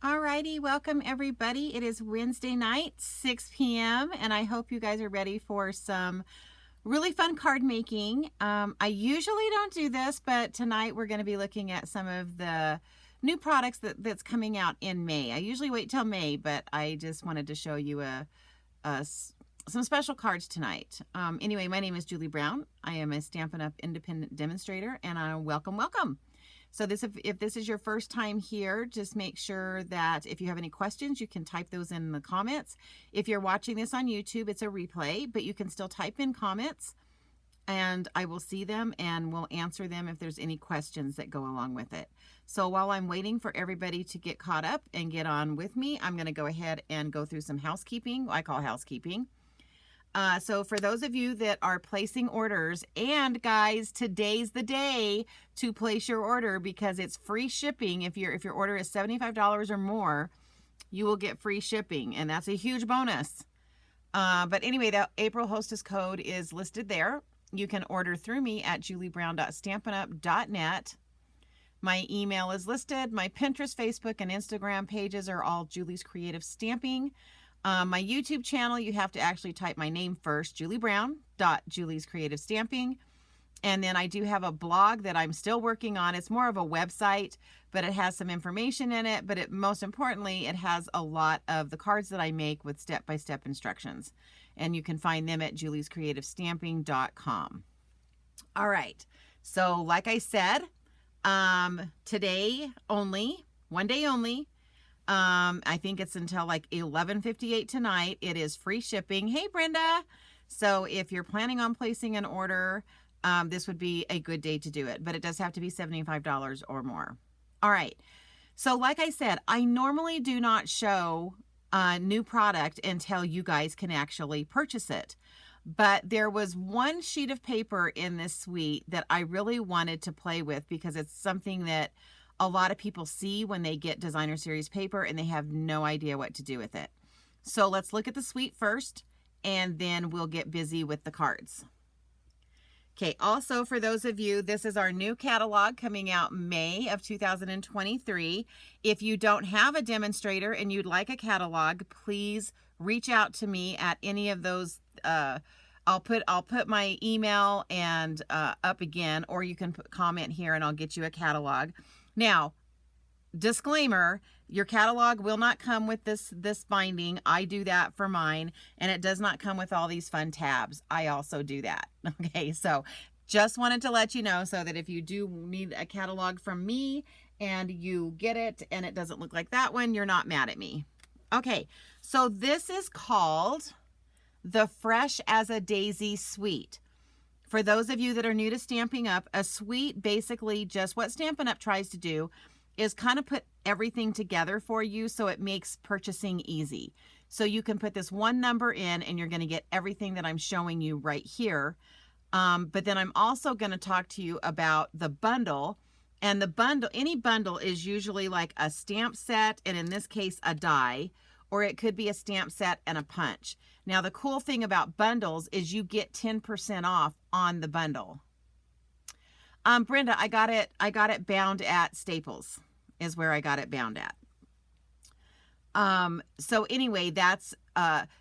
Alrighty, welcome everybody. It is Wednesday night, 6 p.m. and I hope you guys are ready for some really fun card making. I usually don't do this, but tonight we're going to be looking at some of the new products that's coming out in May. I usually wait till May, but I just wanted to show you some special cards tonight. Anyway, my name is Julie Brown. I am a Stampin' Up! Independent demonstrator, and welcome. So if this is your first time here, just make sure that if you have any questions, you can type those in the comments. If you're watching this on YouTube, it's a replay, but you can still type in comments and I will see them and we'll answer them if there's any questions that go along with it. So while I'm waiting for everybody to get caught up and get on with me, I'm going to go ahead and go through some housekeeping. I call housekeeping. So for those of you that are placing orders, and guys, today's the day to place your order because it's free shipping. If your order is $75 or more, you will get free shipping, and that's a huge bonus. But anyway, the April hostess code is listed there. You can order through me at juliebrown.stampinup.net. My email is listed. My Pinterest, Facebook, and Instagram pages are all Julie's Creative Stamping. My YouTube channel, you have to actually type my name first, juliebrown.julie's Creative Stamping. And then I do have a blog that I'm still working on. It's more of a website, but it has some information in it. But most importantly, it has a lot of the cards that I make with step-by-step instructions. And you can find them at juliescreativestamping.com. All right. So like I said, today only, one day only, I think it's until like 11:58 tonight. It is free shipping. Hey, Brenda. So if you're planning on placing an order, this would be a good day to do it, but it does have to be $75 or more. All right. So like I said, I normally do not show a new product until you guys can actually purchase it. But there was one sheet of paper in this suite that I really wanted to play with because it's something that a lot of people see when they get designer series paper and they have no idea what to do with it. So let's look at the suite first and then we'll get busy with the cards. Okay, also for those of you, this is our new catalog coming out May of 2023. If you don't have a demonstrator and you'd like a catalog, please reach out to me at any of those. I'll put my email and up again, or you can comment here and I'll get you a catalog. Now, disclaimer, your catalog will not come with this binding. I do that for mine, and it does not come with all these fun tabs. I also do that. Okay, so just wanted to let you know so that if you do need a catalog from me and you get it and it doesn't look like that one, you're not mad at me. Okay, so this is called the Fresh as a Daisy Suite. For those of you that are new to Stampin' Up, a suite, basically just what Stampin' Up tries to do is kind of put everything together for you so it makes purchasing easy. So you can put this one number in and you're going to get everything that I'm showing you right here. But then I'm also going to talk to you about the bundle. And the bundle, any bundle is usually like a stamp set, and in this case, a die, or it could be a stamp set and a punch. Now, the cool thing about bundles is you get 10% off on the bundle. Brenda, I got it bound at Staples is where I got it bound at. So anyway, that's,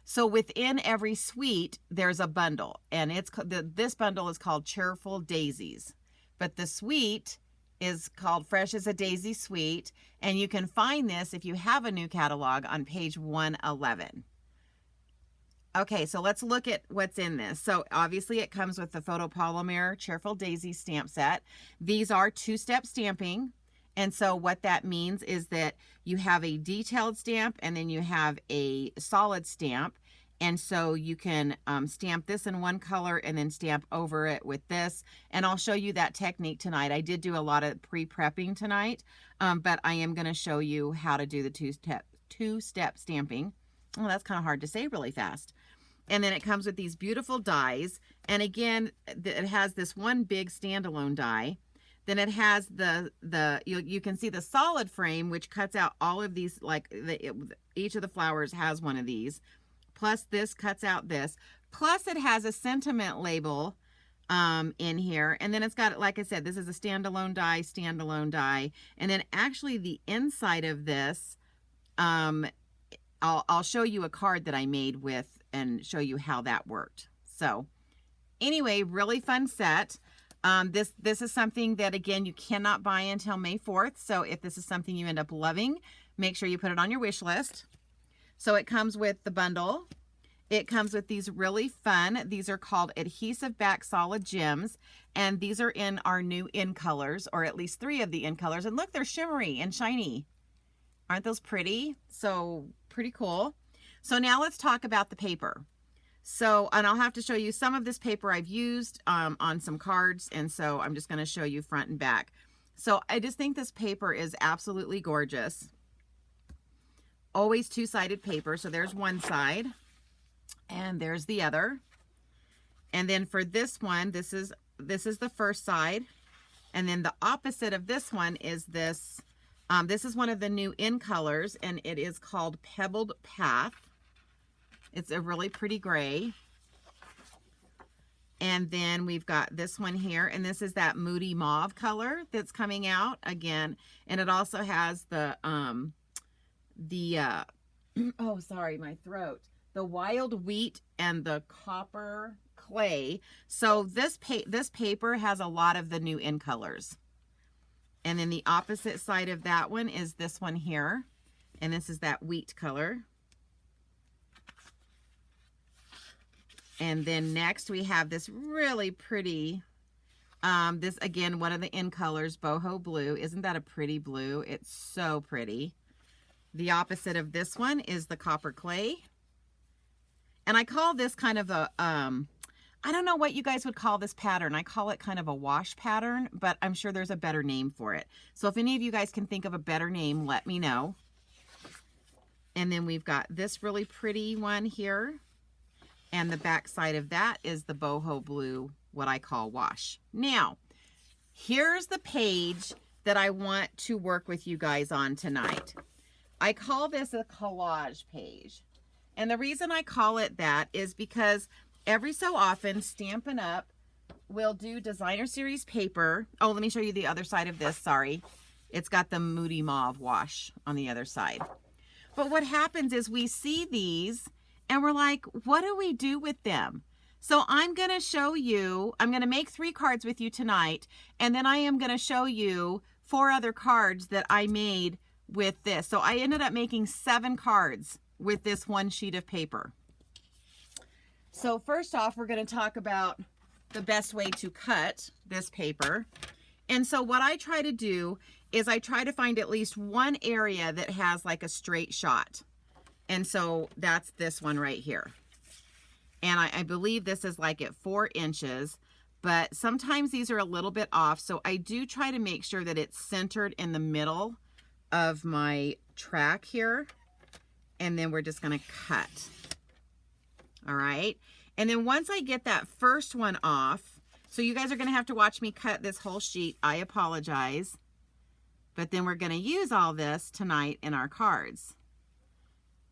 so within every suite, there's a bundle, and this bundle is called Cheerful Daisies, but the suite is called Fresh as a Daisy Suite, and you can find this if you have a new catalog on page 111. Okay, so let's look at what's in this. So obviously it comes with the photopolymer Cheerful Daisy stamp set. These are two-step stamping. And so what that means is that you have a detailed stamp and then you have a solid stamp. And so you can stamp this in one color and then stamp over it with this. And I'll show you that technique tonight. I did do a lot of pre-prepping tonight, but I am going to show you how to do the two-step stamping. Well, that's kind of hard to say really fast. And then it comes with these beautiful dies. And again, it has this one big standalone die. Then it has you can see the solid frame, which cuts out all of these, like each of the flowers has one of these. Plus this cuts out this. Plus it has a sentiment label in here. And then it's got, like I said, this is a standalone die. And then actually the inside of this I'll show you a card that I made with and show you how that worked. So anyway, really fun set. This is something that, again, you cannot buy until May 4th. So if this is something you end up loving, make sure you put it on your wish list. So it comes with the bundle. It comes with these really fun, these are called adhesive back solid gems. And these are in our new in colors, or at least 3 of the in colors. And look, they're shimmery and shiny. Aren't those pretty? So pretty cool. So now let's talk about the paper. So, and I'll have to show you some of this paper I've used on some cards. And so I'm just going to show you front and back. So I just think this paper is absolutely gorgeous. Always 2-sided paper. So there's one side and there's the other. And then for this one, this is the first side. And then the opposite of this one is this. This is one of the new in colors, and it is called Pebbled Path. It's a really pretty gray. And then we've got this one here, and this is that moody mauve color that's coming out again. And it also has the oh, sorry, my throat. The wild wheat and the copper clay. So this paper has a lot of the new in colors. And then the opposite side of that one is this one here. And this is that wheat color. And then next we have this really pretty, this again, one of the in colors, boho blue. Isn't that a pretty blue? It's so pretty. The opposite of this one is the copper clay. And I call this kind of a, I don't know what you guys would call this pattern. I call it kind of a wash pattern, but I'm sure there's a better name for it. So if any of you guys can think of a better name, let me know. And then we've got this really pretty one here. And the back side of that is the boho blue, what I call wash. Now, here's the page that I want to work with you guys on tonight. I call this a collage page. And the reason I call it that is because every so often, Stampin' Up will do designer series paper. Oh, let me show you the other side of this. Sorry. It's got the moody mauve wash on the other side. But what happens is we see these and we're like, what do we do with them? So I'm going to show you, I'm going to make 3 cards with you tonight. And then I am going to show you 4 other cards that I made with this. So I ended up making 7 cards with this one sheet of paper. So first off, we're going to talk about the best way to cut this paper. And so what I try to do is I try to find at least one area that has like a straight shot. And so that's this one right here. And I believe this is like at 4 inches, but sometimes these are a little bit off. So I do try to make sure that it's centered in the middle of my track here. And then we're just going to cut. All right. And then once I get that first one off, so you guys are going to have to watch me cut this whole sheet. I apologize. But then we're going to use all this tonight in our cards.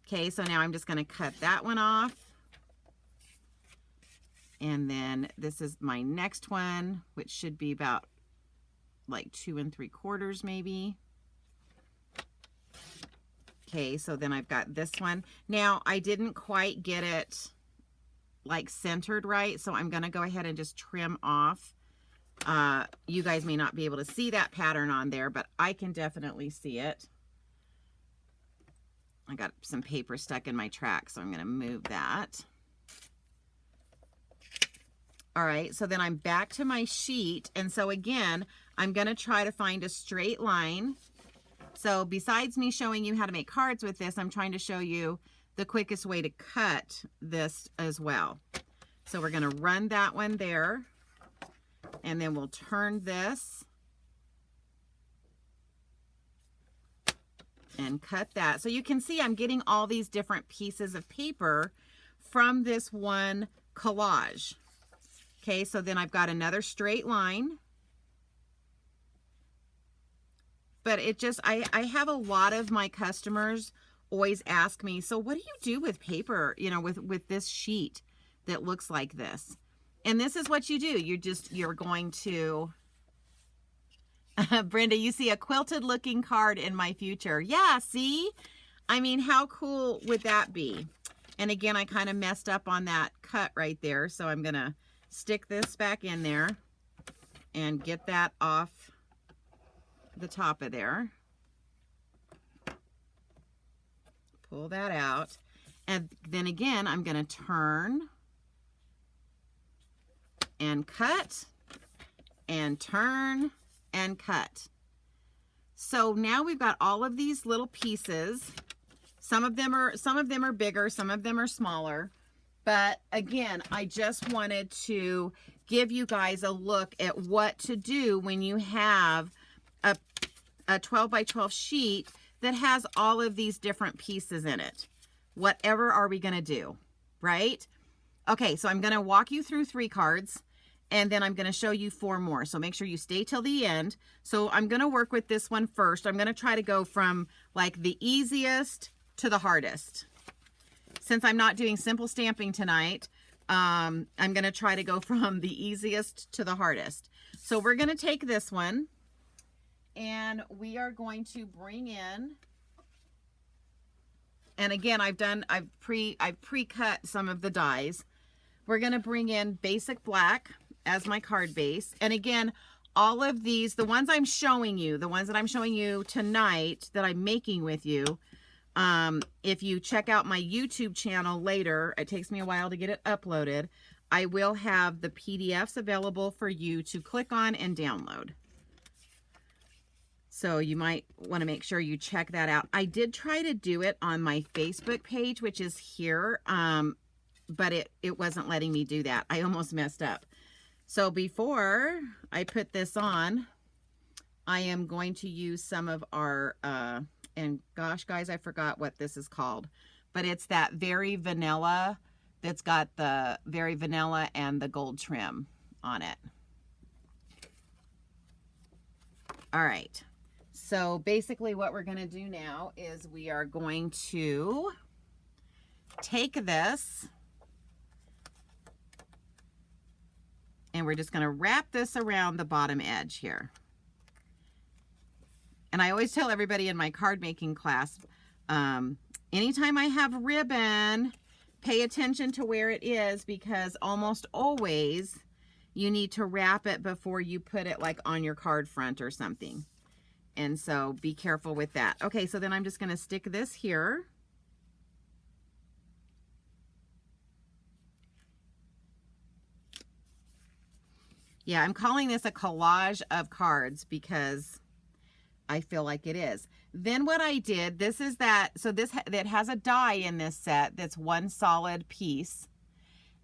Okay, so now I'm just going to cut that one off. And then this is my next one, which should be about like 2 3/4 maybe. Okay, so then I've got this one. Now, I didn't quite get it like centered right, so I'm going to go ahead and just trim off. You guys may not be able to see that pattern on there, but I can definitely see it. I got some paper stuck in my track, so I'm going to move that. All right, so then I'm back to my sheet, and so again, I'm going to try to find a straight line. So besides me showing you how to make cards with this, I'm trying to show you the quickest way to cut this as well. So we're going to run that one there, and then we'll turn this and cut that. So you can see I'm getting all these different pieces of paper from this one collage. Okay, so then I've got another straight line. But it just, I have a lot of my customers always ask me, so what do you do with paper, you know, with this sheet that looks like this? And this is what you do. You're going to, Brenda, you see a quilted looking card in my future. Yeah, see? I mean, how cool would that be? And again, I kind of messed up on that cut right there. So I'm going to stick this back in there and get that off the top of there. Pull that out. And then again, I'm going to turn and cut and turn and cut. So now we've got all of these little pieces. Some of them are bigger, some of them are smaller. But again, I just wanted to give you guys a look at what to do when you have a 12 by 12 sheet that has all of these different pieces in it. Whatever are we going to do, right? Okay, so I'm going to walk you through 3 cards, and then I'm going to show you 4 more. So make sure you stay till the end. So I'm going to work with this one first. I'm going to try to go from like the easiest to the hardest. Since I'm not doing simple stamping tonight, I'm going to try to go from the easiest to the hardest. So we're going to take this one, and we are going to bring in, and again, I've pre-cut some of the dies. We're going to bring in basic black as my card base. And again, all of these, the ones I'm showing you, the ones that I'm showing you tonight that I'm making with you, if you check out my YouTube channel later, it takes me a while to get it uploaded, I will have the PDFs available for you to click on and download. So you might want to make sure you check that out. I did try to do it on my Facebook page, which is here, but it wasn't letting me do that. I almost messed up. So before I put this on, I am going to use some of our, and gosh, guys, I forgot what this is called, but it's that very vanilla that's got the very vanilla and the gold trim on it. All right. So basically what we're going to do now is we are going to take this and we're just going to wrap this around the bottom edge here. And I always tell everybody in my card making class, anytime I have ribbon, pay attention to where it is, because almost always you need to wrap it before you put it like on your card front or something. And so be careful with that. Okay, so then I'm just going to stick this here. Yeah, I'm calling this a collage of cards because I feel like it is. Then what I did, this is that, so this that has a die in this set that's one solid piece.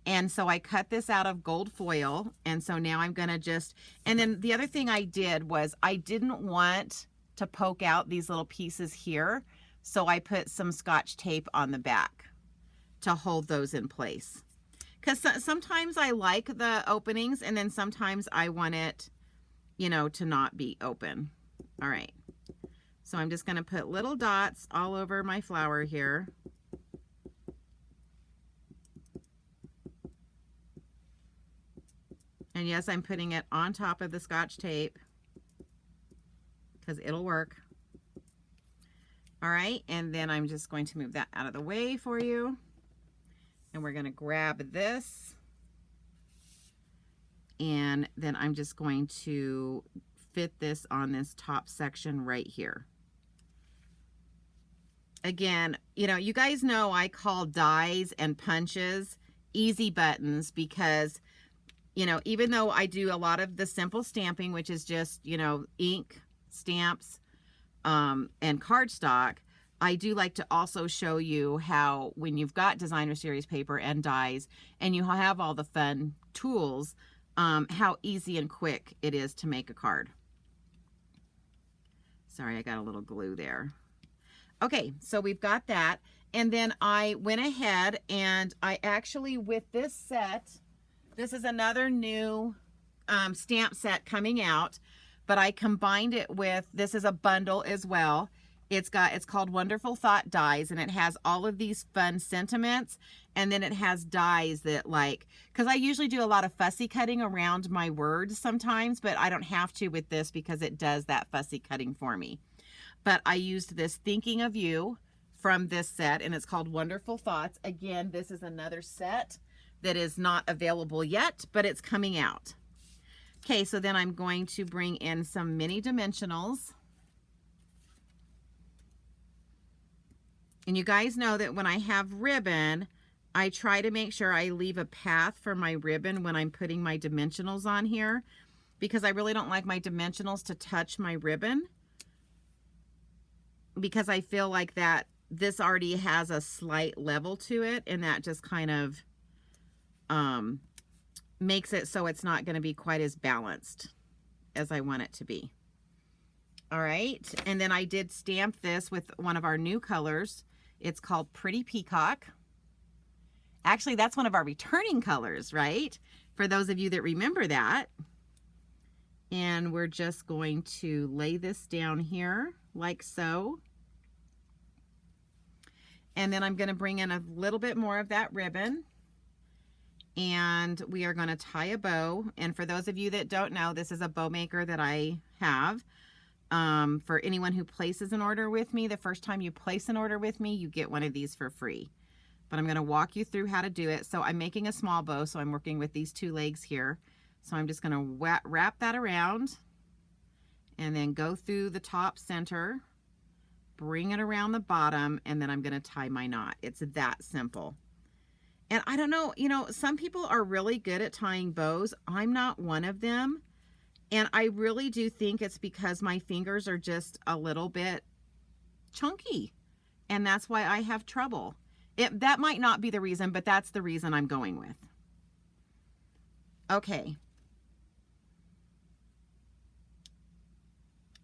And so I cut this out of gold foil. And so now I'm going to just, and then the other thing I did was I didn't want to poke out these little pieces here. So I put some Scotch tape on the back to hold those in place. Because sometimes I like the openings, and then sometimes I want it, you know, to not be open. All right. So I'm just going to put little dots all over my flower here. And yes, I'm putting it on top of the Scotch tape because it'll work. All right, and then I'm just going to move that out of the way for you. And we're going to grab this. And then I'm just going to fit this on this top section right here. Again, you know, you guys know I call dies and punches easy buttons because, you know, even though I do a lot of the simple stamping, which is just, you know, ink, stamps, and cardstock, I do like to also show you how when you've got designer series paper and dies and you have all the fun tools, how easy and quick it is to make a card. Sorry, I got a little glue there. Okay, so we've got that. And then I went ahead and I actually, with this set, this is another new stamp set coming out, but I combined it with, this is a bundle as well. It's called Wonderful Thought Dies, and it has all of these fun sentiments, and then it has dies that, like, because I usually do a lot of fussy cutting around my words sometimes, but I don't have to with this because it does that fussy cutting for me. But I used this Thinking of You from this set, and it's called Wonderful Thoughts. Again, this is another set that is not available yet, but it's coming out. Okay, so then I'm going to bring in some mini dimensionals. And you guys know that when I have ribbon, I try to make sure I leave a path for my ribbon when I'm putting my dimensionals on here, because I really don't like my dimensionals to touch my ribbon, because I feel like that this already has a slight level to it, and that just kind of makes it so it's not going to be quite as balanced as I want it to be. All right, and then I did stamp this with one of our new colors. It's called Pretty Peacock. Actually, that's one of our returning colors, right? For those of you that remember that. And we're just going to lay this down here like so. And then I'm going to bring in a little bit more of that ribbon. And we are going to tie a bow. And for those of you that don't know, this is a bow maker that I have. For anyone who places an order with me, the first time you place an order with me, you get one of these for free. But I'm going to walk you through how to do it. So I'm making a small bow, so I'm working with these two legs here. So I'm just going to wrap that around and then go through the top center, bring it around the bottom, and then I'm going to tie my knot. It's that simple. And I don't know, you know, some people are really good at tying bows. I'm not one of them. And I really do think it's because my fingers are just a little bit chunky. And that's why I have trouble. That might not be the reason, but that's the reason I'm going with. Okay.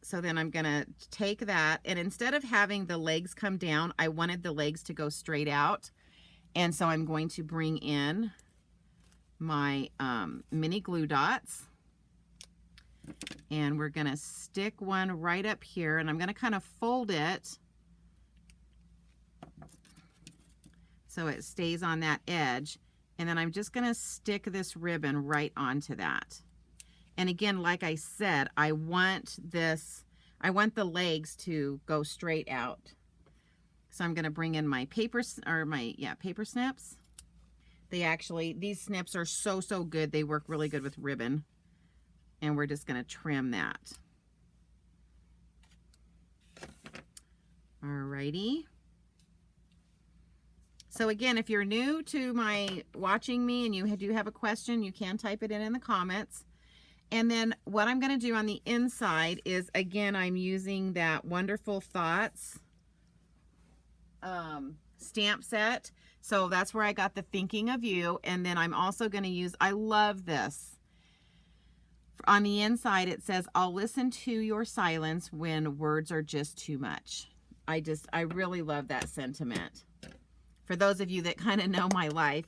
So then I'm going to take that, and instead of having the legs come down, I wanted the legs to go straight out. And so I'm going to bring in my mini glue dots. And we're going to stick one right up here, and I'm going to kind of fold it so it stays on that edge. And then I'm just going to stick this ribbon right onto that. And again, like I said, I want the legs to go straight out. So I'm going to bring in my paper snips. These snips are so good. They work really good with ribbon. And we're just going to trim that. Alrighty. So again, if you're new to watching me and you do have a question, you can type it in the comments. And then what I'm going to do on the inside is, again, I'm using that Wonderful Thoughts stamp set. So that's where I got the Thinking of You. And then I'm also going to use, I love this. On the inside, it says, I'll listen to your silence when words are just too much. I really love that sentiment. For those of you that kind of know my life,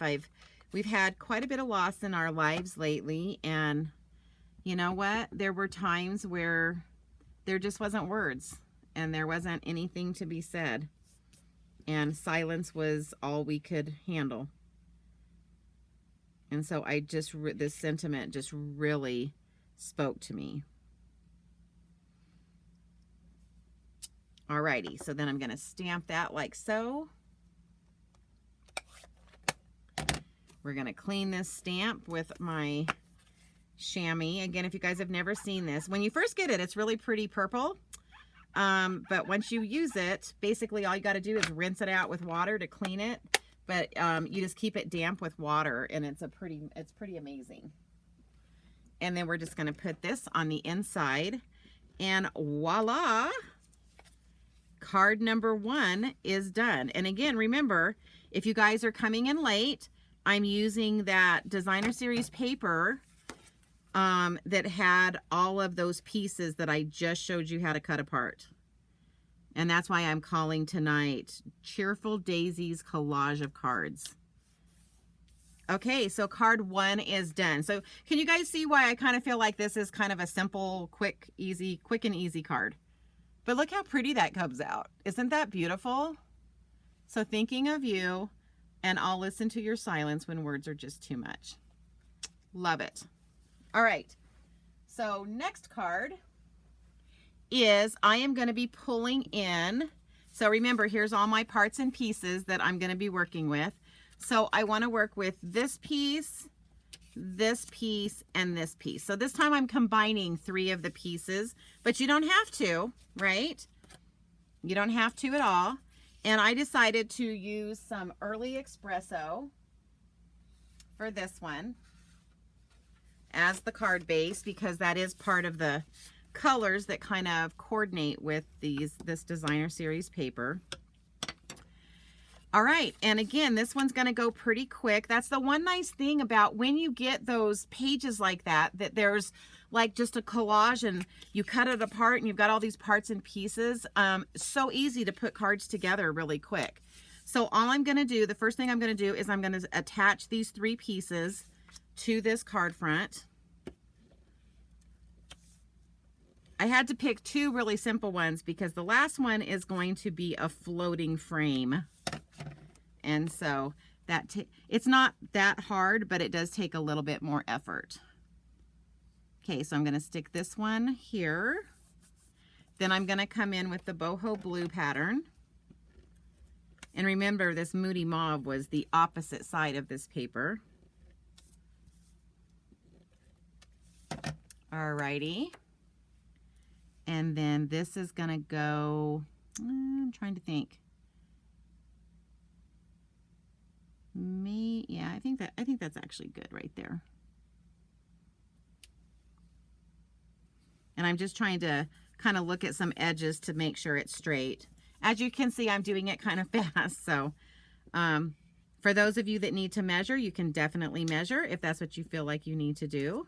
we've had quite a bit of loss in our lives lately. And you know what? There were times where there just wasn't words and there wasn't anything to be said. And silence was all we could handle. And so this sentiment just really spoke to me. Alrighty, so then I'm going to stamp that like so. We're going to clean this stamp with my chamois. Again, if you guys have never seen this, when you first get it, it's really pretty purple. But once you use it, basically all you got to do is rinse it out with water to clean it. But you just keep it damp with water, and it's pretty amazing. And then we're just going to put this on the inside, and voila, card number 1 is done. And again, remember, if you guys are coming in late, I'm using that designer series paper that had all of those pieces that I just showed you how to cut apart. And that's why I'm calling tonight Cheerful Daisies Collage of Cards. Okay, so card 1 is done. So can you guys see why I kind of feel like this is kind of a simple, quick and easy card? But look how pretty that comes out. Isn't that beautiful? So Thinking of You, and I'll listen to your silence when words are just too much. Love it. All right, so next card is I am going to be pulling in So remember, here's all my parts and pieces that I'm going to be working with. So I want to work with this piece, and this piece. So this time I'm combining 3 of the pieces, but you don't have to, right? You don't have to at all. And I decided to use some early espresso for this one as the card base, because that is part of the colors that kind of coordinate with this designer series paper. All right, and again, this one's going to go pretty quick. That's the one nice thing about when you get those pages like that there's like just a collage and you cut it apart and you've got all these parts and pieces. So easy to put cards together really quick. So all I'm going to do, the first thing I'm going to do is I'm going to attach these 3 pieces to this card front. I had to pick 2 really simple ones because the last one is going to be a floating frame. And so it's not that hard, but it does take a little bit more effort. Okay, so I'm going to stick this one here. Then I'm going to come in with the boho blue pattern. And remember, this Moody Mauve was the opposite side of this paper. Alrighty. And then this is going to go, I'm trying to think. Yeah, I think that's actually good right there. And I'm just trying to kind of look at some edges to make sure it's straight. As you can see, I'm doing it kind of fast. So for those of you that need to measure, you can definitely measure if that's what you feel like you need to do.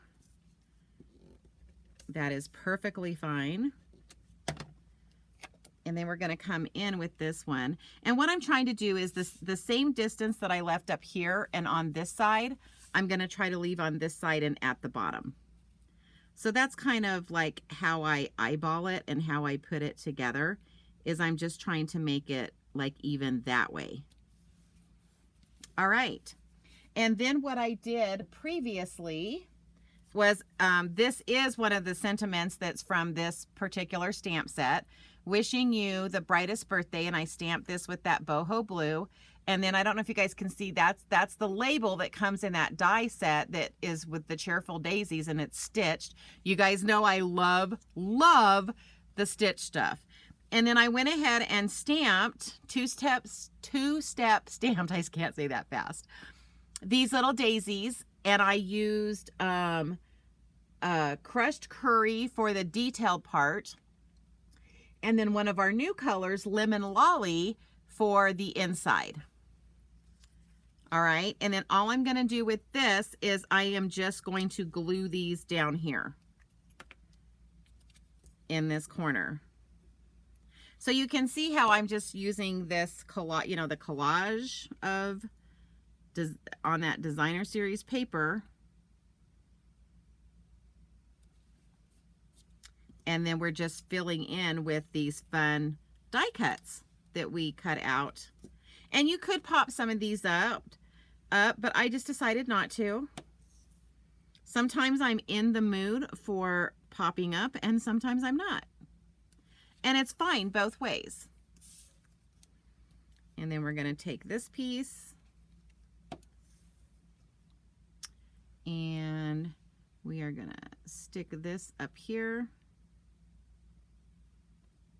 That is perfectly fine. And then we're going to come in with this one. And what I'm trying to do is the same distance that I left up here and on this side, I'm going to try to leave on this side and at the bottom. So that's kind of like how I eyeball it and how I put it together, is I'm just trying to make it like even that way. All right. And then what I did previously was, this is one of the sentiments that's from this particular stamp set. Wishing you the brightest birthday, and I stamped this with that boho blue. And then I don't know if you guys can see, that's the label that comes in that die set that is with the Cheerful Daisies, and it's stitched. You guys know I love the stitch stuff. And then I went ahead and stamped two-step stamped, I can't say that fast, these little daisies, and I used crushed curry for the detailed part. And then one of our new colors, Lemon Lolly, for the inside. All right, and then all I'm going to do with this is I am just going to glue these down here in this corner. So you can see how I'm just using this collage, the collage of on that designer series paper. And then we're just filling in with these fun die cuts that we cut out. And you could pop some of these up, but I just decided not to. Sometimes I'm in the mood for popping up and sometimes I'm not. And it's fine both ways. And then we're going to take this piece and we are going to stick this up here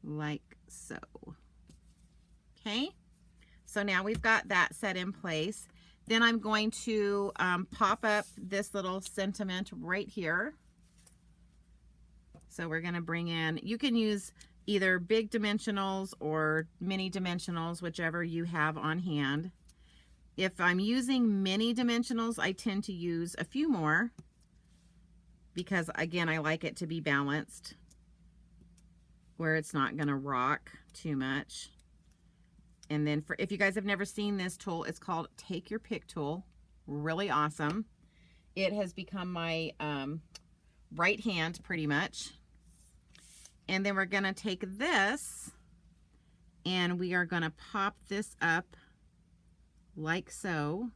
like so. Okay, so now we've got that set in place. Then I'm going to pop up this little sentiment right here. So we're going to bring in, you can use either big dimensionals or mini dimensionals, whichever you have on hand. If I'm using mini dimensionals, I tend to use a few more because, again, I like it to be balanced where it's not going to rock too much. And then if you guys have never seen this tool, it's called Take Your Pick tool. Really awesome. It has become my right hand pretty much. And then we're going to take this and we are going to pop this up like so.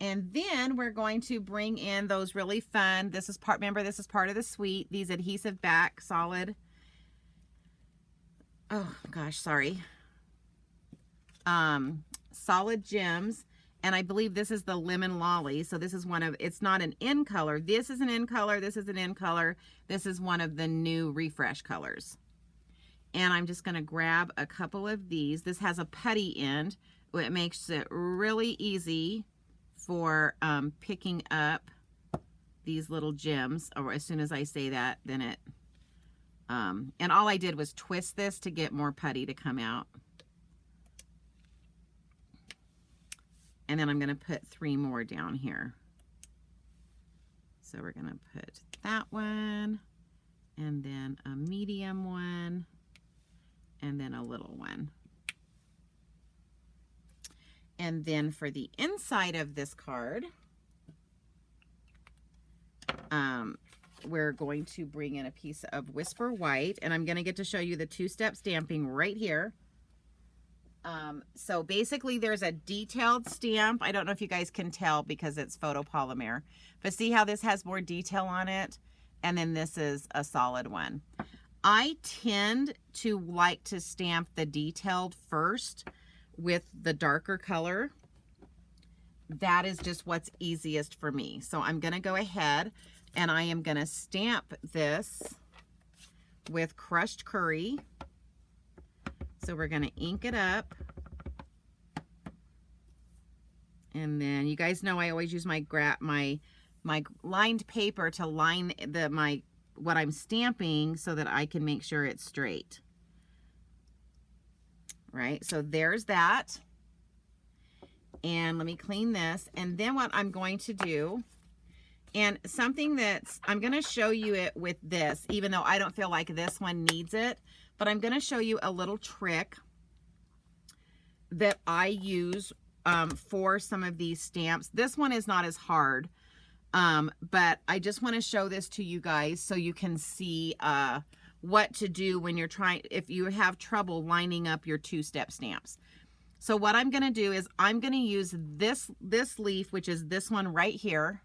And then we're going to bring in those really fun, this is part of the suite, these adhesive back solid oh gosh, sorry. Solid Gems. And I believe this is the Lemon Lolly. So this is one of, it's not an in color. This is an in color. This is an in color. This is one of the new refresh colors. And I'm just going to grab a couple of these. This has a putty end. It makes it really easy for picking up these little gems. Or as soon as I say that, then it, and all I did was twist this to get more putty to come out. And then I'm going to put 3 more down here. So we're going to put that one, and then a medium one, and then a little one. And then for the inside of this card, we're going to bring in a piece of Whisper White, and I'm going to get to show you the 2-step stamping right here. So basically there's a detailed stamp. I don't know if you guys can tell because it's photopolymer, but see how this has more detail on it? And then this is a solid one. I tend to like to stamp the detailed first with the darker color. That is just what's easiest for me. So I'm going to go ahead and I am going to stamp this with crushed curry. So we're going to ink it up. And then you guys know I always use my lined paper to line what I'm stamping so that I can make sure it's straight. Right? So there's that. And let me clean this. And then what I'm going to do, and something that's, I'm going to show you it with this, even though I don't feel like this one needs it. But I'm going to show you a little trick that I use for some of these stamps. This one is not as hard, but I just want to show this to you guys so you can see what to do when you're trying, if you have trouble lining up your 2-step stamps. So what I'm going to do is I'm going to use this leaf, which is this one right here,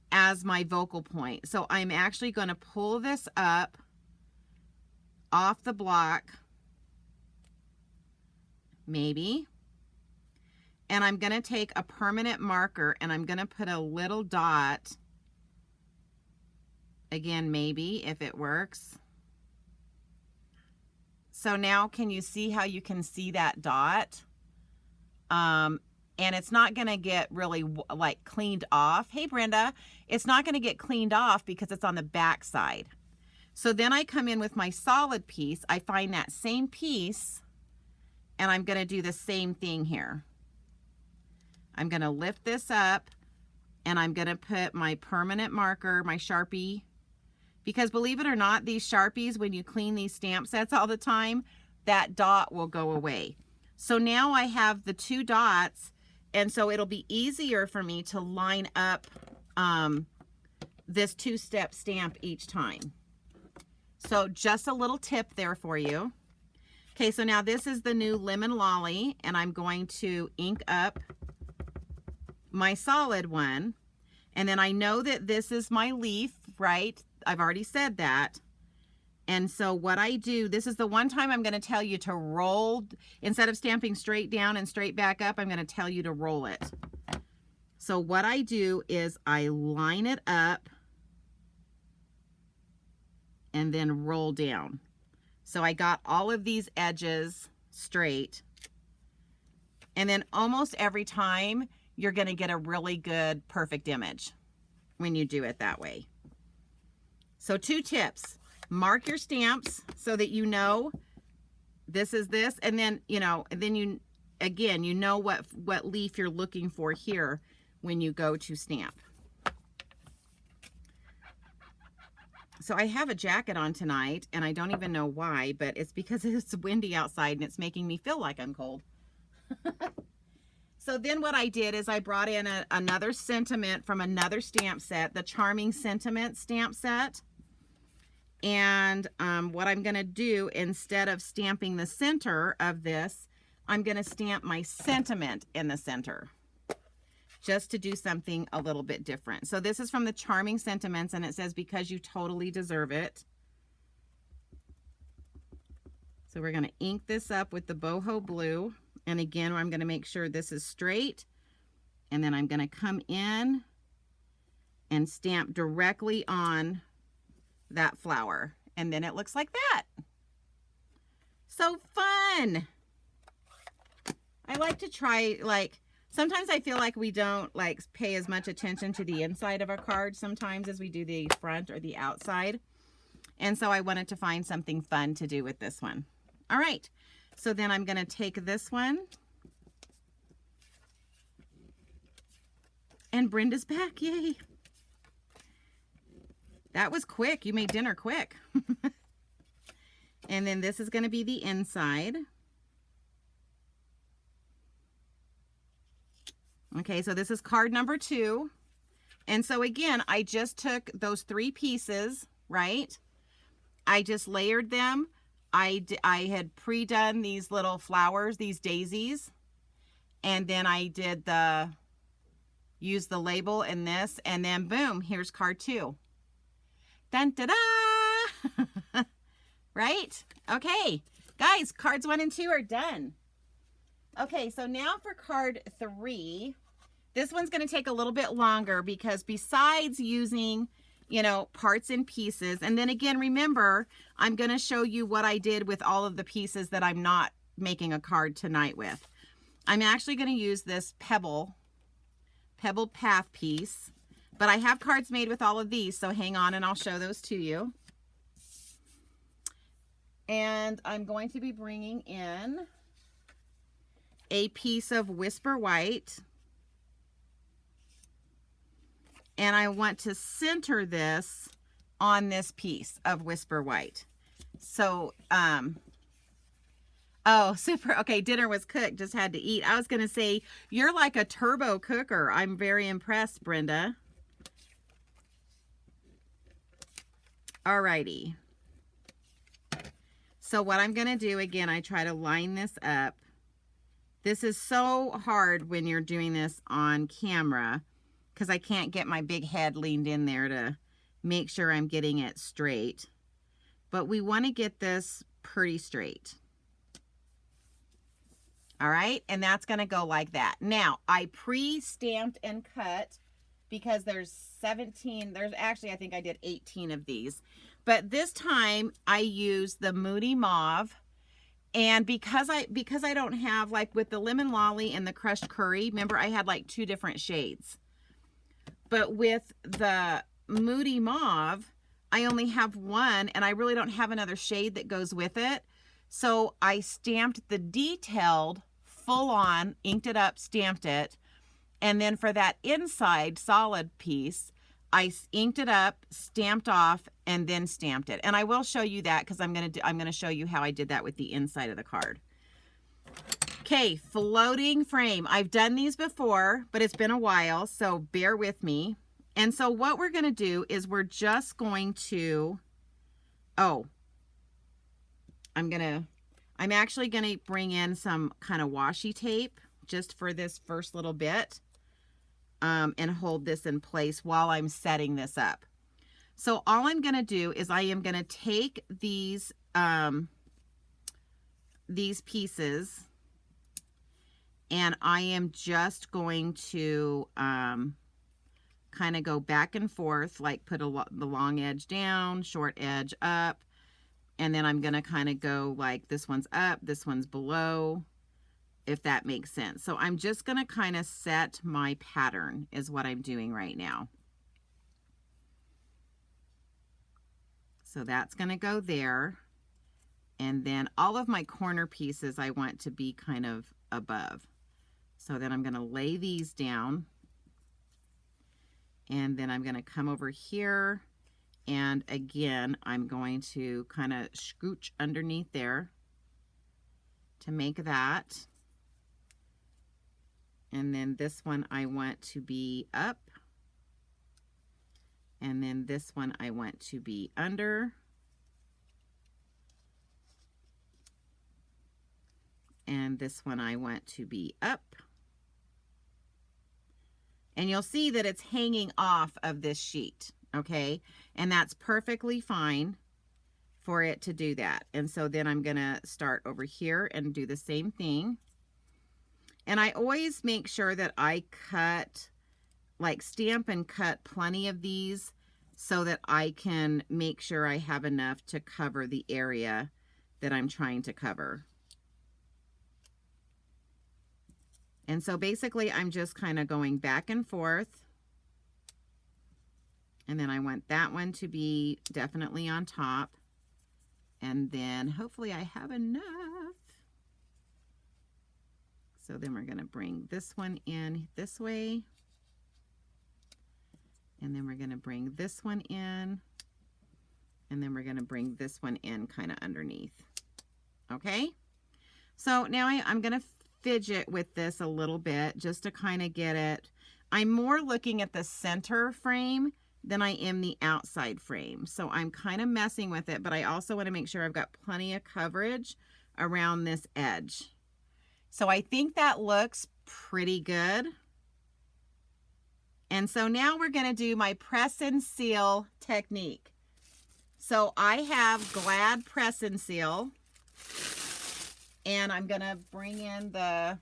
as my vocal point. So I'm actually going to pull this up off the block, maybe, and I'm going to take a permanent marker and I'm going to put a little dot, again, maybe, if it works. So now can you see how you can see that dot? And it's not going to get really like cleaned off. Hey Brenda, it's not going to get cleaned off because it's on the back side. So then I come in with my solid piece. I find that same piece and I'm going to do the same thing here. I'm going to lift this up and I'm going to put my permanent marker, my Sharpie, because believe it or not, these Sharpies, when you clean these stamp sets all the time, that dot will go away. So now I have the 2 dots, and so it'll be easier for me to line up this 2-step stamp each time. So just a little tip there for you. Okay, so now this is the new Lemon Lolly, and I'm going to ink up my solid one. And then I know that this is my leaf, right? I've already said that. And so what I do, this is the one time I'm going to tell you to roll, instead of stamping straight down and straight back up, I'm going to tell you to roll it. So what I do is I line it up and then roll down. So I got all of these edges straight. And then almost every time you're going to get a really good, perfect image when you do it that way. So 2 tips. Mark your stamps so that you know this is this, and then, you know, and then you, again, you know what leaf you're looking for here when you go to stamp. So I have a jacket on tonight, and I don't even know why, but it's because it's windy outside and it's making me feel like I'm cold. So then what I did is I brought in another sentiment from another stamp set, the Charming Sentiment stamp set. And what I'm going to do, instead of stamping the center of this, I'm going to stamp my sentiment in the center, just to do something a little bit different. So this is from the Charming Sentiments, and it says, "Because you totally deserve it." So we're going to ink this up with the boho blue. And again, I'm going to make sure this is straight. And then I'm going to come in and stamp directly on that flower. And then it looks like that. So fun. I like to try, like, sometimes I feel like we don't like pay as much attention to the inside of our card sometimes as we do the front or the outside. And so I wanted to find something fun to do with this one. All right. So then I'm going to take this one. And Brenda's back. Yay. That was quick. You made dinner quick. And then this is going to be the inside. Okay, so this is card number 2. And so again, I just took those 3 pieces, right? I just layered them. I had pre-done these little flowers, these daisies. And then I did use the label in this, and then boom, here's card 2. Dun da da! Right? Okay, guys, cards 1 and 2 are done. Okay, so now for card 3. This one's going to take a little bit longer because besides using, you know, parts and pieces, and then again, remember, I'm going to show you what I did with all of the pieces that I'm not making a card tonight with. I'm actually going to use this pebbled path piece, but I have cards made with all of these, so hang on and I'll show those to you. And I'm going to be bringing in a piece of Whisper White. And I want to center this on this piece of Whisper White. So, oh, super. Okay, dinner was cooked, just had to eat. I was going to say, you're like a turbo cooker. I'm very impressed, Brenda. Alrighty. So what I'm going to do, again, I try to line this up. This is so hard when you're doing this on camera because I can't get my big head leaned in there to make sure I'm getting it straight. But we want to get this pretty straight. All right, and that's going to go like that. Now, I pre-stamped and cut because there's 17, there's actually, I think I did 18 of these. But this time I used the Moody Mauve. And because I don't have, like with the Lemon Lolly and the Crushed Curry, remember I had like 2 different shades. But with the Moody Mauve, I only have 1 and I really don't have another shade that goes with it. So I stamped the detailed full on, inked it up, stamped it. And then for that inside solid piece, I inked it up, stamped off, and then stamped it. And I will show you that because I'm gonna show you how I did that with the inside of the card. Okay, floating frame. I've done these before, but it's been a while, so bear with me. And so what we're gonna do is we're just going to, I'm actually gonna bring in some kind of washi tape just for this first little bit. And hold this in place while I'm setting this up. So all I'm going to do is I am going to take these pieces and I am just going to kind of go back and forth, like put the long edge down, short edge up, and then I'm going to kind of go like this one's up, this one's below, if that makes sense. So I'm just going to kind of set my pattern is what I'm doing right now. So that's going to go there. And then all of my corner pieces I want to be kind of above. So then I'm going to lay these down. And then I'm going to come over here. And again, I'm going to kind of scooch underneath there to make that. And then this one I want to be up. And then this one I want to be under. And this one I want to be up. And you'll see that it's hanging off of this sheet, okay? And that's perfectly fine for it to do that. And so then I'm going to start over here and do the same thing. And I always make sure that I cut, like stamp and cut plenty of these so that I can make sure I have enough to cover the area that I'm trying to cover. And so basically I'm just kind of going back and forth. And then I want that one to be definitely on top. And then hopefully I have enough. So then we're going to bring this one in this way. And then we're going to bring this one in. And then we're going to bring this one in kind of underneath. Okay? So now I'm going to fidget with this a little bit just to kind of get it. I'm more looking at the center frame than I am the outside frame. So I'm kind of messing with it, but I also want to make sure I've got plenty of coverage around this edge. So I think that looks pretty good. And so now we're going to do my press and seal technique. So I have Glad Press and Seal. And I'm going to bring in the,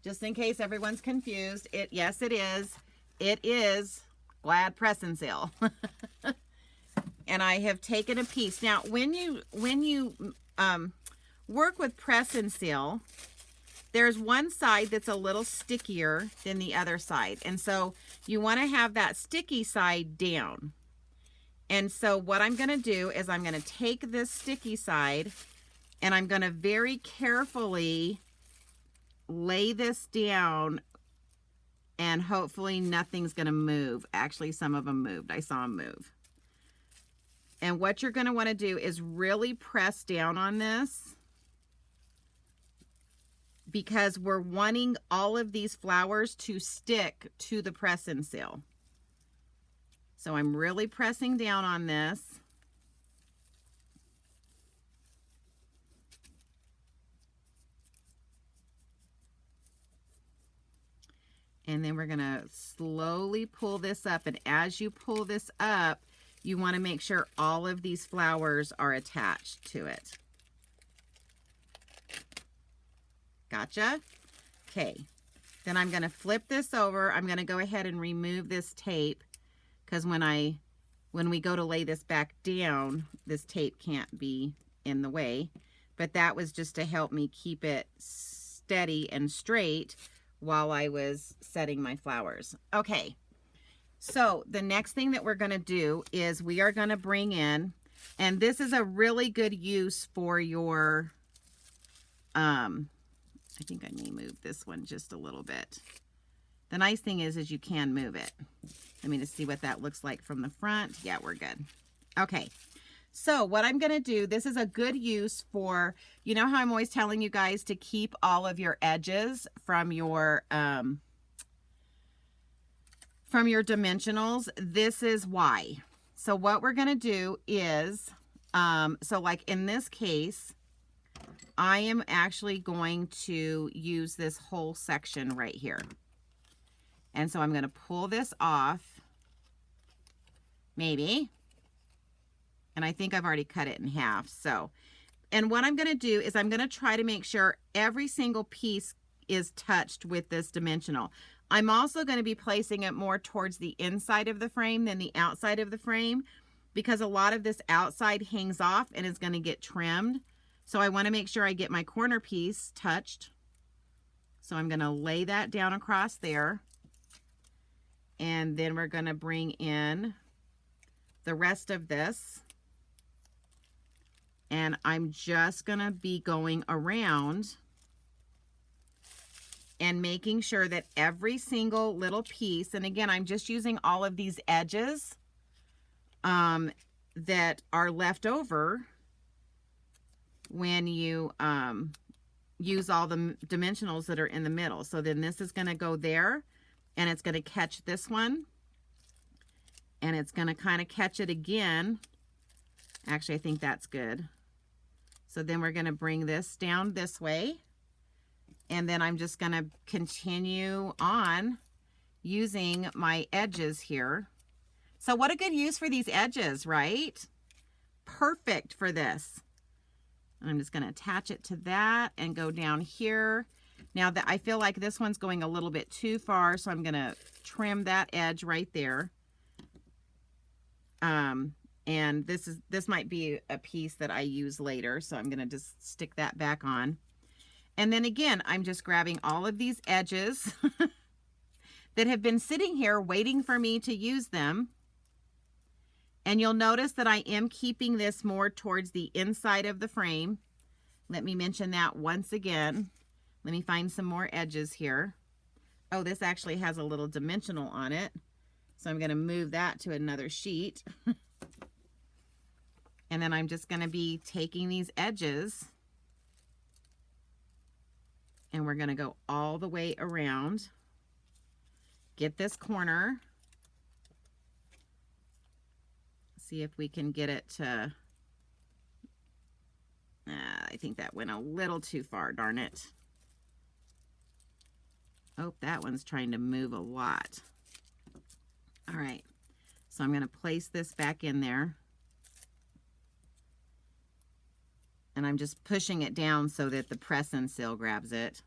just in case everyone's confused, yes, it is Glad Press and Seal. And I have taken a piece. Now, when you work with press and seal, there's one side that's a little stickier than the other side. And so you want to have that sticky side down. And so what I'm going to do is I'm going to take this sticky side and I'm going to very carefully lay this down, and hopefully nothing's going to move. Actually, some of them moved. I saw them move. And what you're going to want to do is really press down on this, because we're wanting all of these flowers to stick to the press and seal. So I'm really pressing down on this. And then we're going to slowly pull this up. And as you pull this up, you want to make sure all of these flowers are attached to it. Gotcha? Okay. Then I'm going to flip this over. I'm going to go ahead and remove this tape, because when we go to lay this back down, this tape can't be in the way. But that was just to help me keep it steady and straight while I was setting my flowers. Okay, so the next thing that we're going to do is we are going to bring in, and this is a really good use for your, I think I may move this one just a little bit. The nice thing is you can move it. Let me just see what that looks like from the front. Yeah, we're good. Okay. So what I'm going to do, this is a good use for, you know how I'm always telling you guys to keep all of your edges from your dimensionals? This is why. So what we're going to do is, so like in this case, I am actually going to use this whole section right here. And so I'm going to pull this off, maybe. And I think I've already cut it in half. So, and what I'm going to do is I'm going to try to make sure every single piece is touched with this dimensional. I'm also going to be placing it more towards the inside of the frame than the outside of the frame, because a lot of this outside hangs off and is going to get trimmed. So I want to make sure I get my corner piece touched. So I'm going to lay that down across there. And then we're going to bring in the rest of this. And I'm just going to be going around and making sure that every single little piece, and again, I'm just using all of these edges that are left over when you use all the dimensionals that are in the middle. So then this is going to go there, and it's going to catch this one, and it's going to kind of catch it again. Actually, I think that's good. So then we're going to bring this down this way, and then I'm just going to continue on using my edges here. So what a good use for these edges, right? perfect for this. And I'm just going to attach it to that and go down here. Now that I feel like this one's going a little bit too far, so I'm going to trim that edge right there. And this might be a piece that I use later, so I'm going to just stick that back on. And then again, I'm just grabbing all of these edges that have been sitting here waiting for me to use them. And you'll notice that I am keeping this more towards the inside of the frame. Let me mention that once again. Let me find some more edges here. Oh, this actually has a little dimensional on it. So I'm going to move that to another sheet. And then I'm just going to be taking these edges and we're going to go all the way around. Get this corner. See if we can get it to, I think that went a little too far, darn it. Oh, that one's trying to move a lot. All right, so I'm going to place this back in there. And I'm just pushing it down so that the press and seal grabs it.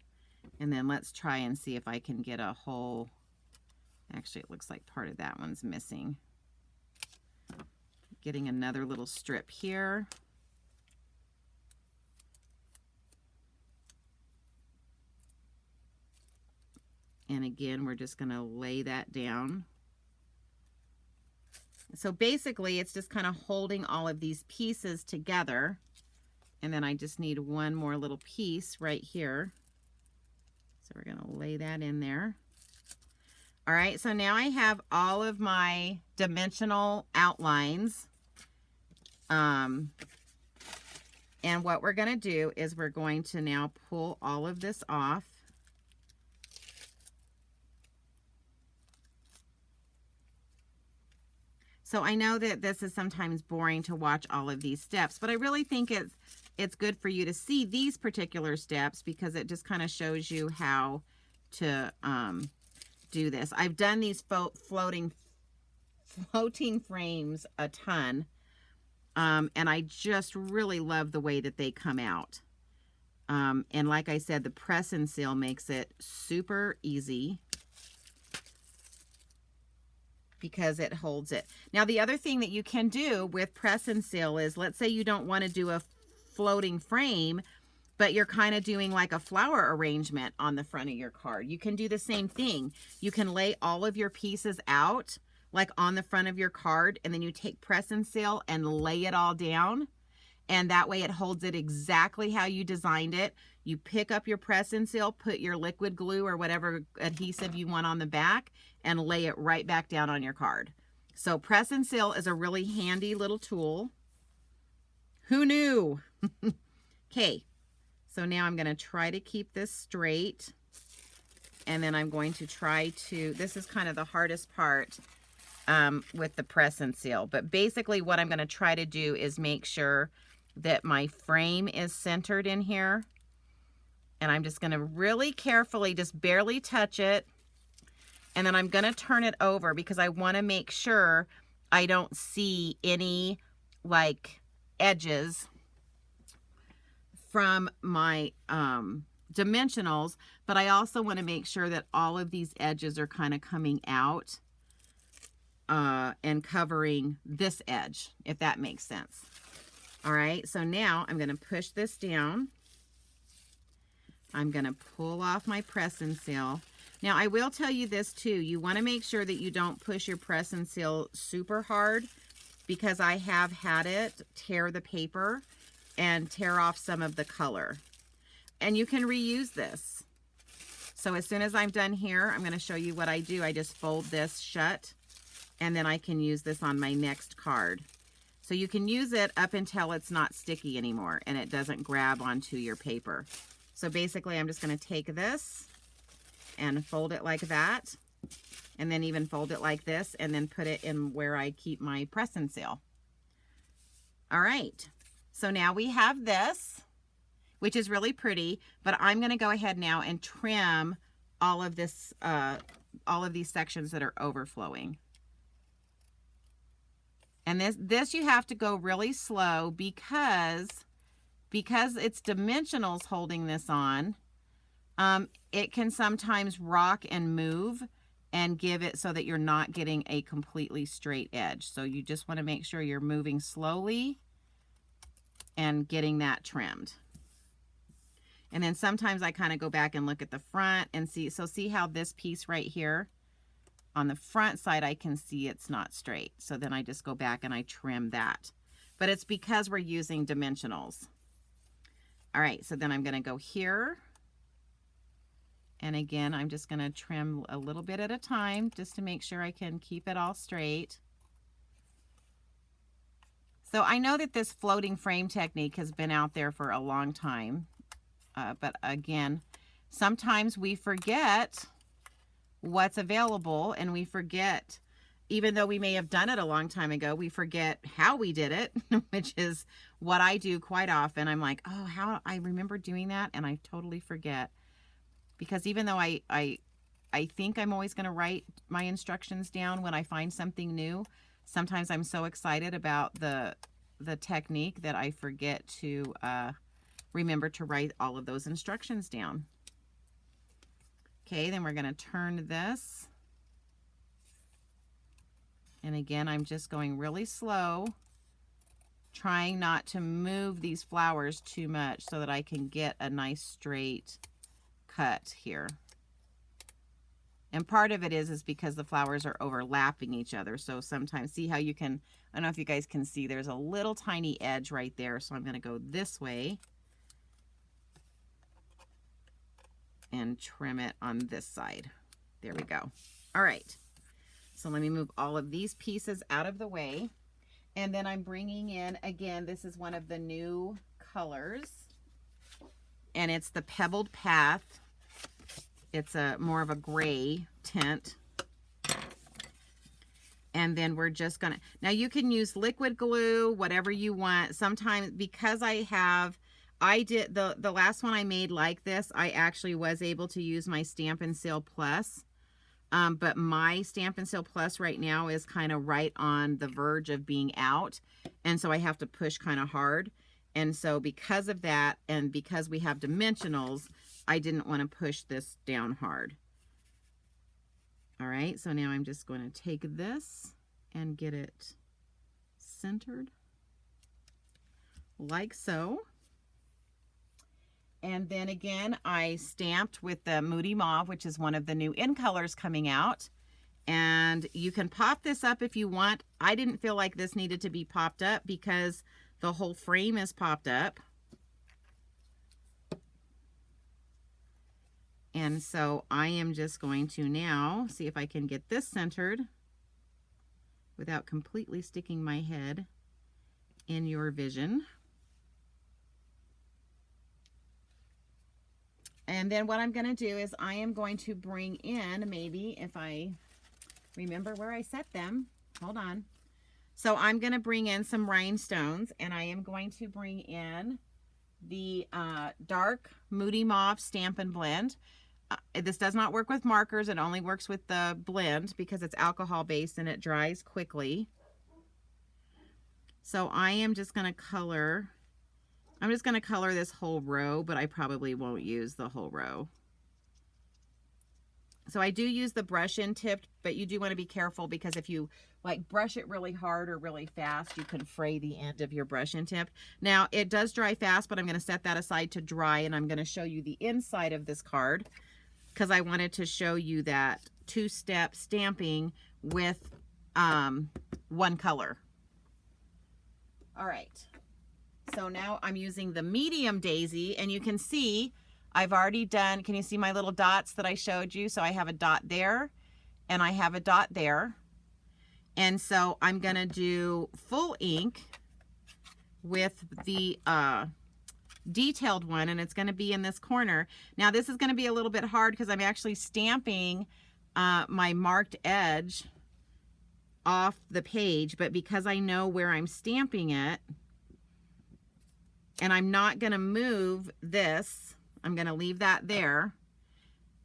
And then let's try and see if I can get a whole, actually it looks like part of that one's missing. Getting another little strip here. And again, we're just going to lay that down. So basically, it's just kind of holding all of these pieces together. And then I just need one more little piece right here. So we're going to lay that in there. All right, so now I have all of my dimensional outlines. And what we're going to do is we're going to now pull all of this off. So I know that this is sometimes boring to watch all of these steps, but I really think it's good for you to see these particular steps because it just kind of shows you how to do this. I've done these floating frames a ton, and I just really love the way that they come out. And like I said, the press and seal makes it super easy because it holds it. Now, the other thing that you can do with press and seal is, let's say you don't want to do a floating frame, but you're kind of doing like a flower arrangement on the front of your card. You can do the same thing. You can lay all of your pieces out like on the front of your card, and then you take press and seal and lay it all down. And that way it holds it exactly how you designed it. You pick up your press and seal, put your liquid glue or whatever adhesive you want on the back, and lay it right back down on your card. So press and seal is a really handy little tool. Who knew? Okay, so now I'm going to try to keep this straight. And then I'm going to try to, this is kind of the hardest part with the press and seal. But basically what I'm going to try to do is make sure that my frame is centered in here. And I'm just going to really carefully just barely touch it. And then I'm going to turn it over because I want to make sure I don't see any like edges from my dimensionals, but I also want to make sure that all of these edges are kind of coming out and covering this edge, if that makes sense. All right, so now I'm going to push this down. I'm going to pull off my press and seal. Now, I will tell you this too. You want to make sure that you don't push your press and seal super hard because I have had it tear the paper and tear off some of the color. And you can reuse this. So as soon as I'm done here, I'm going to show you what I do. I just fold this shut, and then I can use this on my next card. So you can use it up until it's not sticky anymore and it doesn't grab onto your paper. So basically, I'm just going to take this and fold it like that, and then even fold it like this, and then put it in where I keep my press and seal. All right, so now we have this, which is really pretty, but I'm going to go ahead now and trim all of this, all of these sections that are overflowing. And this you have to go really slow because it's dimensionals holding this on. It can sometimes rock and move and give it so that you're not getting a completely straight edge. So you just want to make sure you're moving slowly and getting that trimmed. And then sometimes I kind of go back and look at the front and see, so see how this piece right here on the front side, I can see it's not straight. So then I just go back and I trim that. But it's because we're using dimensionals. All right, so then I'm going to go here. And again, I'm just going to trim a little bit at a time just to make sure I can keep it all straight. So I know that this floating frame technique has been out there for a long time. But again, sometimes we forget what's available, and we forget, even though we may have done it a long time ago, we forget how we did it, which is what I do quite often. I'm like, oh, how I remember doing that, and I totally forget. Because even though I think I'm always going to write my instructions down when I find something new, sometimes I'm so excited about the technique that I forget to remember to write all of those instructions down. Okay, then we're going to turn this. And again, I'm just going really slow, trying not to move these flowers too much so that I can get a nice straight cut here. And part of it is because the flowers are overlapping each other. So sometimes, see how you can, I don't know if you guys can see, there's a little tiny edge right there. So I'm going to go this way and trim it on this side. There we go. All right. So let me move all of these pieces out of the way. And then I'm bringing in, again, this is one of the new colors. And it's the Pebbled Path. It's a more of a gray tint. And then we're just gonna, now you can use liquid glue, whatever you want. Sometimes, because I did the last one I made like this, I actually was able to use my Stampin' Sale Plus. But my Stampin' Sale Plus right now is kind of right on the verge of being out. And so I have to push kind of hard. And so because of that, and because we have dimensionals, I didn't want to push this down hard. All right, so now I'm just going to take this and get it centered like so. And then again, I stamped with the Moody Mauve, which is one of the new in colors coming out. And you can pop this up if you want. I didn't feel like this needed to be popped up because the whole frame is popped up. And so I am just going to now see if I can get this centered without completely sticking my head in your vision. And then what I'm going to do is I am going to bring in, maybe if I remember where I set them, hold on. So I'm going to bring in some rhinestones, and I am going to bring in the dark Moody Mauve Stampin' Blend. This does not work with markers. It only works with the blend because it's alcohol based and it dries quickly. So I am just going to color, I'm just going to color this whole row, but I probably won't use the whole row. So I do use the brush end tip, but you do want to be careful because if you like brush it really hard or really fast, you can fray the end of your brush end tip. Now it does dry fast, but I'm going to set that aside to dry, and I'm going to show you the inside of this card because I wanted to show you that two-step stamping with one color. All right. So now I'm using the medium daisy, and you can see I've already done, can you see my little dots that I showed you? So I have a dot there and I have a dot there. And so I'm going to do full ink with the detailed one, and it's going to be in this corner. Now this is going to be a little bit hard because I'm actually stamping my marked edge off the page, but because I know where I'm stamping it, and I'm not going to move this, I'm going to leave that there.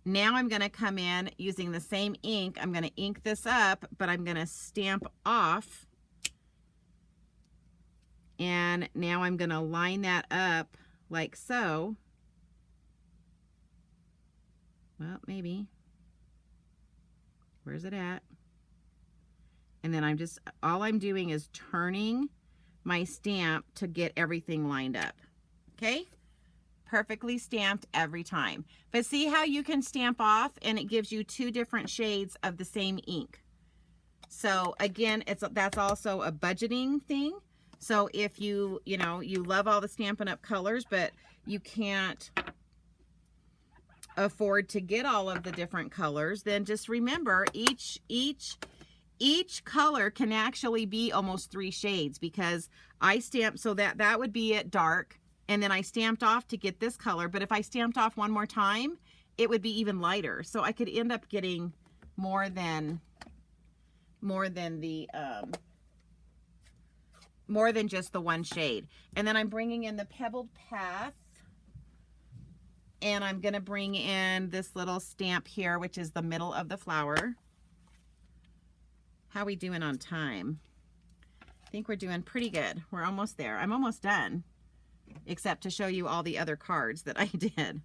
Now I'm going to come in using the same ink. I'm going to ink this up, but I'm going to stamp off And now I'm going to line that up like so. Well, maybe. Where's it at? And then all I'm doing is turning my stamp to get everything lined up. Okay? Perfectly stamped every time. But see how you can stamp off and it gives you 2 different shades of the same ink. So again, that's also a budgeting thing. So if you love all the Stampin' Up colors, but you can't afford to get all of the different colors, then just remember each color can actually be almost 3 shades, because I stamped, so that would be at dark, and then I stamped off to get this color, but if I stamped off one more time, it would be even lighter. So I could end up getting more than just the 1 shade. And then I'm bringing in the Pebbled Path, and I'm going to bring in this little stamp here, which is the middle of the flower. How are we doing on time? I think we're doing pretty good. We're almost there. I'm almost done, except to show you all the other cards that I did.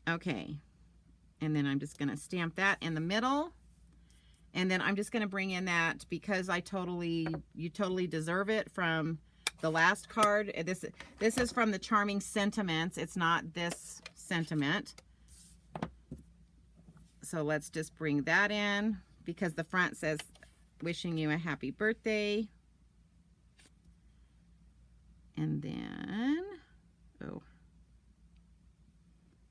Okay. And then I'm just going to stamp that in the middle. And then I'm just going to bring in that, because you totally deserve it, from the last card. This is from the Charming Sentiments. It's not this sentiment. So let's just bring that in, because the front says, wishing you a happy birthday. And then,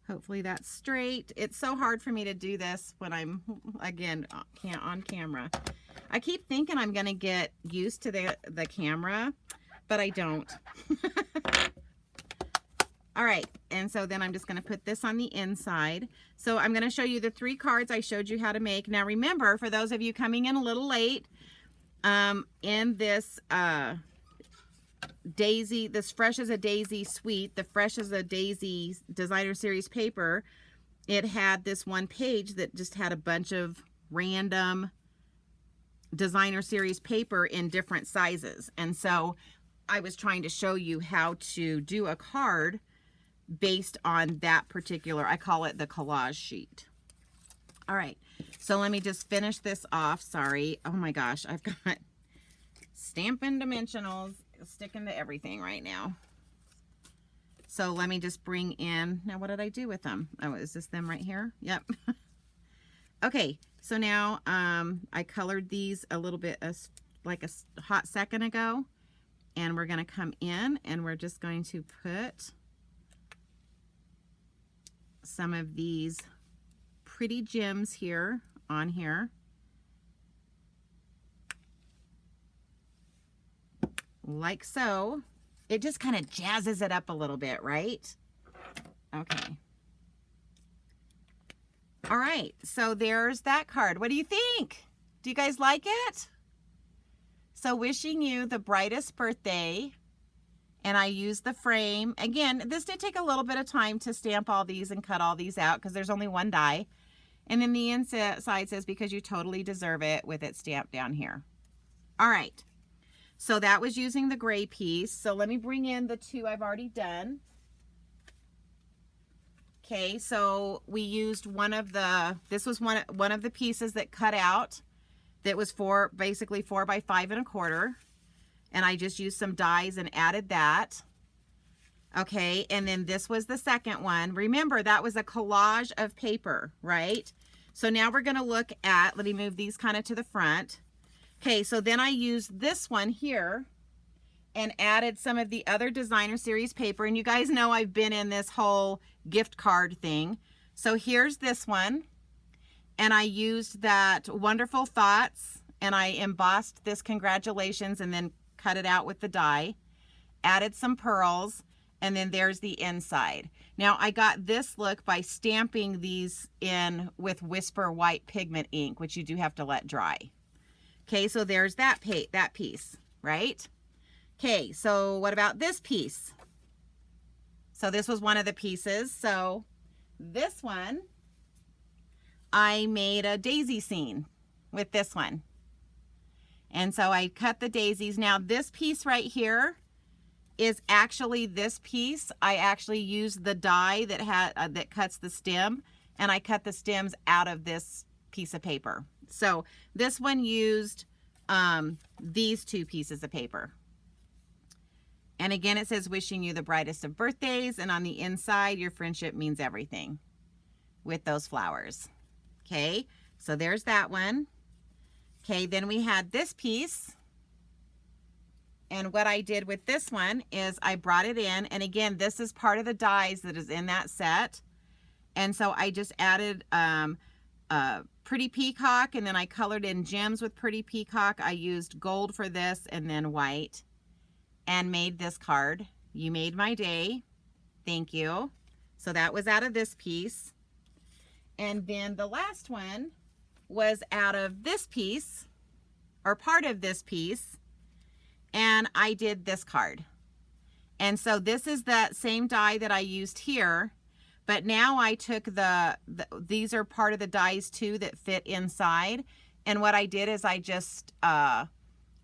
hopefully that's straight. It's so hard for me to do this when I'm, again, on camera. I keep thinking I'm going to get used to the camera, but I don't. All right, and so then I'm just going to put this on the inside. So I'm going to show you the 3 cards I showed you how to make. Now remember, for those of you coming in a little late, in this Daisy, this Fresh as a Daisy suite, the Fresh as a Daisy designer series paper, it had this one page that just had a bunch of random designer series paper in different sizes. And so I was trying to show you how to do a card based on that particular, I call it the collage sheet. All right, so let me just finish this off. Sorry. Oh my gosh, I've got Stampin' Dimensionals sticking to everything right now. So let me just bring in, now what did I do with them? Oh, is this them right here? Yep. Okay, so now I colored these a little bit like a hot second ago, and we're going to come in and we're just going to put some of these pretty gems here on here. Like so. It just kind of jazzes it up a little bit, right? Okay. All right, so there's that card. What do you think? Do you guys like it? So wishing you the brightest birthday. And I used the frame. Again, this did take a little bit of time to stamp all these and cut all these out, because there's only 1 die. And then the inside says, because you totally deserve it, with it stamped down here. All right. So that was using the gray piece. So let me bring in the 2 I've already done. Okay, so we used this was one of the pieces that cut out, that was basically 4 by 5 1/4. And I just used some dies and added that. Okay, and then this was the second one. Remember, that was a collage of paper, right? So now we're going to look at, let me move these kind of to the front. Okay, so then I used this one here and added some of the other designer series paper. And you guys know I've been in this whole gift card thing. So here's this one. And I used that Wonderful Thoughts, and I embossed this congratulations and then cut it out with the die, added some pearls, and then there's the inside. Now I got this look by stamping these in with Whisper White pigment ink, which you do have to let dry. Okay, so there's that piece, right? Okay, so what about this piece? So this was one of the pieces. So this one, I made a daisy scene with this one. And so I cut the daisies. Now this piece right here is actually this piece. I actually used the die that cuts the stem, and I cut the stems out of this piece of paper. So this one used these two pieces of paper. And again, it says, wishing you the brightest of birthdays. And on the inside, your friendship means everything, with those flowers. Okay, so there's that one. Okay, then we had this piece. And what I did with this one is I brought it in. And again, this is part of the dies that is in that set. And so I just added Pretty Peacock, and then I colored in gems with Pretty Peacock. I used gold for this and then white, and made this card. You made my day. Thank you. So that was out of this piece. And then the last one was out of this piece, or part of this piece, and I did this card. And so this is that same die that I used here, but now I took these are part of the dies too that fit inside. And what I did is I just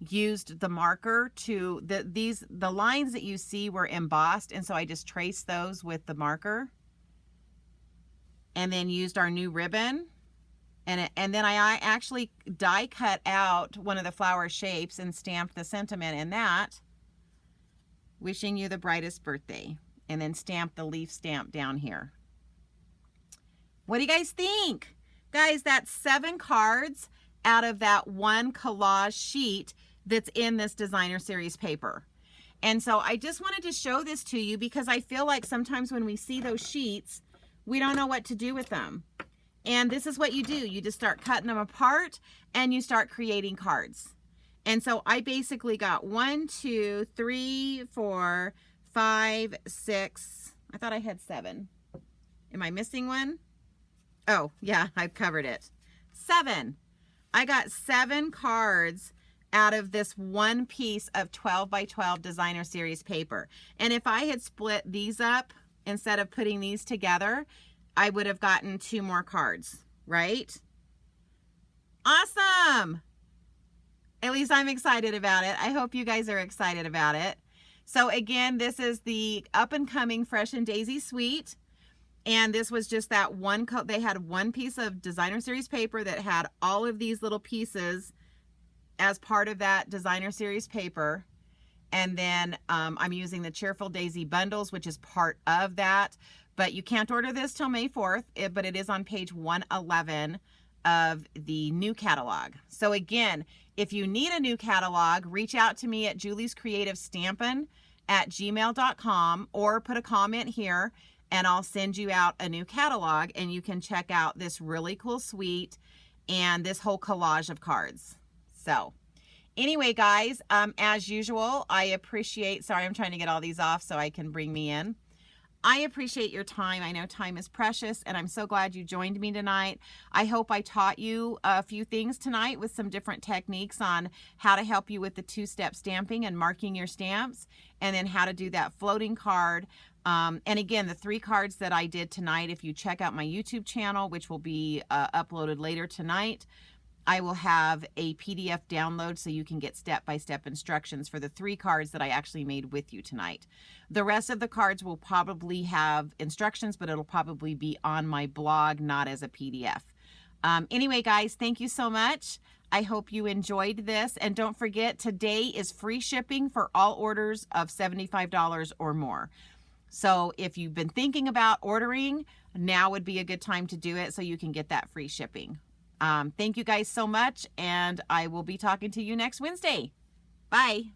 used the marker to, the lines that you see were embossed, and so I just traced those with the marker, and then used our new ribbon. And then I actually die cut out one of the flower shapes and stamped the sentiment in that, wishing you the brightest birthday, and then stamped the leaf stamp down here. What do you guys think? Guys, that's 7 cards out of that one collage sheet that's in this designer series paper. And so I just wanted to show this to you because I feel like sometimes when we see those sheets, we don't know what to do with them. And this is what you do. You just start cutting them apart and you start creating cards. And so I basically got 1, 2, 3, 4, 5, 6. I thought I had 7. Am I missing one? Oh, yeah, I've covered it. 7. I got 7 cards out of this one piece of 12 by 12 designer series paper. And if I had split these up instead of putting these together, I would have gotten 2 more cards, right? Awesome. At least I'm excited about it. I hope you guys are excited about it. So again, this is the up and coming Fresh and Daisy Suite. And this was just that one, they had one piece of designer series paper that had all of these little pieces as part of that designer series paper. And then I'm using the Cheerful Daisy bundles, which is part of that. But you can't order this till May 4th, but it is on page 111 of the new catalog. So again, if you need a new catalog, reach out to me at juliescreativestampin@gmail.com or put a comment here and I'll send you out a new catalog and you can check out this really cool suite and this whole collage of cards. So anyway, guys, as usual, I appreciate, sorry, I'm trying to get all these off so I can bring me in. I appreciate your time. I know time is precious, and I'm so glad you joined me tonight. I hope I taught you a few things tonight with some different techniques on how to help you with the 2-step stamping and marking your stamps, and then how to do that floating card. And again, the 3 cards that I did tonight, if you check out my YouTube channel, which will be uploaded later tonight, I will have a PDF download so you can get step-by-step instructions for the 3 cards that I actually made with you tonight. The rest of the cards will probably have instructions, but it'll probably be on my blog, not as a PDF. Anyway, guys, thank you so much. I hope you enjoyed this. And don't forget, today is free shipping for all orders of $75 or more. So if you've been thinking about ordering, now would be a good time to do it so you can get that free shipping. Thank you guys so much, and I will be talking to you next Wednesday. Bye.